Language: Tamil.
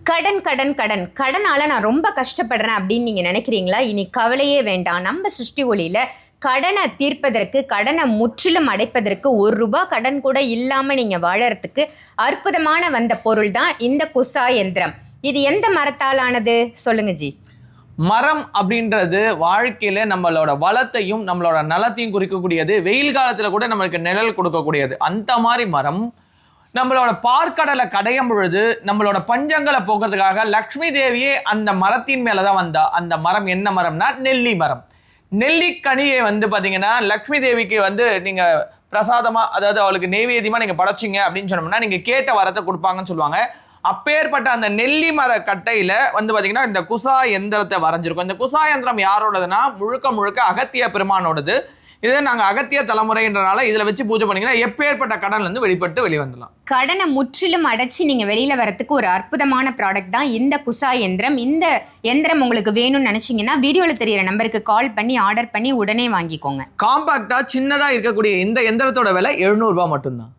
கடன் கடன் கடன் கடனால நான் ரொம்ப கஷ்டப்படுறேன் அப்படின்னு நீங்க நினைக்கிறீங்களா? இனி கவலையே வேண்டாம். நம்ம சிருஷ்டி ஒளியில கடனை தீர்ப்பதற்கு, கடனை முற்றிலும் அடைப்பதற்கு, ₹1 கடன் கூட இல்லாம நீங்க வாழறதுக்கு அற்புதமான வந்த பொருள் தான் இந்த குசா யந்திரம். இது எந்த மரத்தால் ஆனது சொல்லுங்க ஜி. மரம் அப்படின்றது வாழ்க்கையில நம்மளோட வளத்தையும் நம்மளோட நலத்தையும் குறிக்கக்கூடியது. வெயில் காலத்துல கூட நம்மளுக்கு நிழல் கொடுக்கக்கூடியது. அந்த மாதிரி மரம் நம்மளோட பார்க்கடலை கடையும் பொழுது நம்மளோட பஞ்சங்களை போக்குறதுக்காக லக்ஷ்மி தேவியே அந்த மரத்தின் மேலதான் வந்தா. அந்த மரம் என்ன மரம்னா நெல்லி மரம். நெல்லிக்கனியை பாத்தீங்கன்னா லக்ஷ்மி தேவிக்கு நீங்க பிரசாதமா, அதாவது அவளுக்கு நெய்வேத்தியமா நீங்க படைச்சிங்க அப்படின்னு சொன்னோம்னா நீங்க கேட்ட வரத்தை கொடுப்பாங்கன்னு சொல்லுவாங்க. அப்பேற்பட்ட அந்த நெல்லி மர கட்டையில பாத்தீங்கன்னா இந்த குசா யந்திரத்தை வரைஞ்சிருக்கும். இந்த குசா யந்திரம் யாரோடதுன்னா முழுக்க முழுக்க அகத்திய பெருமானோடது. இதே நாங்க அகத்திய தலைமுறைன்றனால இதுல வச்சு பூஜை பண்ணீங்கன்னா எப்பேற்பட்ட கடன்ல இருந்து வெளிப்பட்டு வெளிவந்துடலாம். கடனை முற்றிலும் அடைச்சு நீங்க வெளியில வரத்துக்கு ஒரு அற்புதமான ப்ராடக்ட் தான் இந்த குசா யந்திரம். இந்த யந்திரம் உங்களுக்கு வேணும்னு நினைச்சீங்கன்னா வீடியோல தெரியிற நம்பருக்கு கால் பண்ணி ஆர்டர் பண்ணி உடனே வாங்கிக்கோங்க. காம்பாக்டா சின்னதா இருக்கக்கூடிய இந்த யந்திரத்தோட விலை ₹700 மட்டும்தான்.